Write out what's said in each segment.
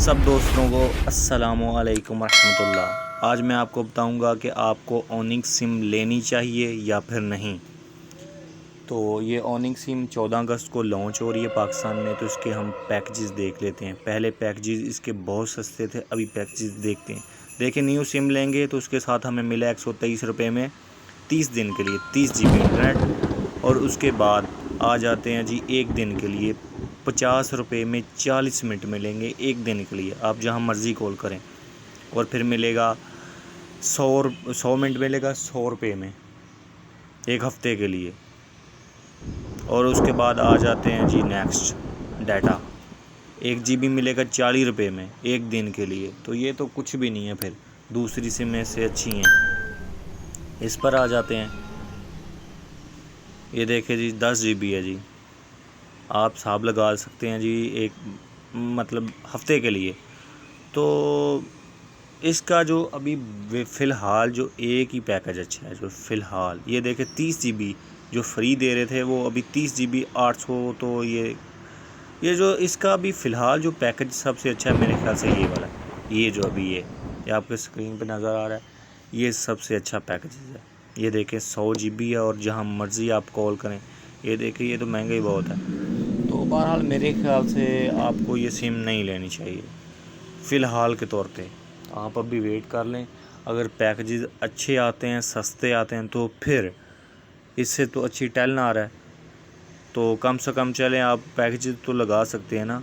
सब दोस्तों को अस्सलाम वालेकुम रहमतुल्लाह। आज मैं आपको बताऊंगा कि आपको ऑनिंग सिम लेनी चाहिए या फिर नहीं। तो ये ऑनिंग सिम 14 अगस्त को लॉन्च हो रही है पाकिस्तान में, तो इसके हम पैकेजेस देख लेते हैं। पहले पैकेजेस इसके बहुत सस्ते थे, अभी पैकेजेस देखते हैं। देखिए, न्यू सिम लेंगे तो उसके साथ हमें मिला 123 रुपये में 30 दिन के लिए 30 GB इंटरनेट। और उसके बाद आ जाते हैं जी एक दिन के लिए 50 रुपये में 40 मिनट मिलेंगे एक दिन के लिए, आप जहां मर्ज़ी कॉल करें। और फिर मिलेगा 100 मिनट मिलेगा 100 रुपये में एक हफ़्ते के लिए। और उसके बाद आ जाते हैं जी नेक्स्ट डाटा, 1 GB मिलेगा 40 रुपये में एक दिन के लिए। तो ये तो कुछ भी नहीं है, फिर दूसरी सिम से अच्छी हैं। इस पर आ जाते हैं, ये देखिए जी 10 GB है जी, आप हिसाब लगा सकते हैं जी एक मतलब हफ्ते के लिए। तो इसका जो अभी फ़िलहाल जो एक ही पैकेज अच्छा है जो फ़िलहाल, ये देखें 30 GB जो फ्री दे रहे थे वो अभी 30 GB 800। तो ये जो इसका अभी फ़िलहाल जो पैकेज सबसे अच्छा है मेरे ख्याल से ये वाला, ये जो अभी ये आपके स्क्रीन पे नज़र आ रहा है, ये सबसे अच्छा पैकेज है। ये देखें 100 GB है और जहां मर्ज़ी आप कॉल करें। ये देखिए, ये तो महंगा ही बहुत है। तो बहरहाल मेरे ख्याल से आपको ये सिम नहीं लेनी चाहिए फ़िलहाल के तौर पे। आप अभी वेट कर लें, अगर पैकेजेस अच्छे आते हैं सस्ते आते हैं तो फिर इससे तो अच्छी टेल आ रहा है, तो कम से कम चलें आप पैकेजेस तो लगा सकते हैं ना।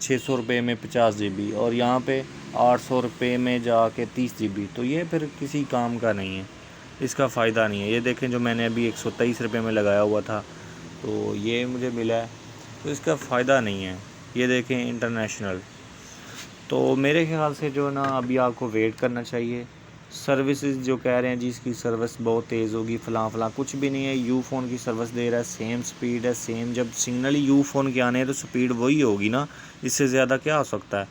600 रुपये में 50 GB और यहाँ पे 800 रुपये में जाके 30 GB, तो ये फिर किसी काम का नहीं है, इसका फ़ायदा नहीं है। ये देखें जो मैंने अभी 123 रुपये में लगाया हुआ था तो ये मुझे मिला है, तो इसका फ़ायदा नहीं है। ये देखें इंटरनेशनल। तो मेरे ख्याल से जो ना अभी आपको वेट करना चाहिए। सर्विसेज जो कह रहे हैं जी इसकी सर्विस बहुत तेज़ होगी फ़लाँ कुछ भी नहीं है। यू फ़ोन की सर्विस दे रहा है, सेम स्पीड है सेम। जब सिग्नल ही यू फ़ोन के आने हैं तो स्पीड वही होगी ना, इससे ज़्यादा क्या हो सकता है।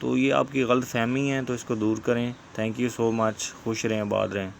तो ये आपकी गलत फहमी है, तो इसको दूर करें। थैंक यू सो मच, खुश रहें, आबाद रहें।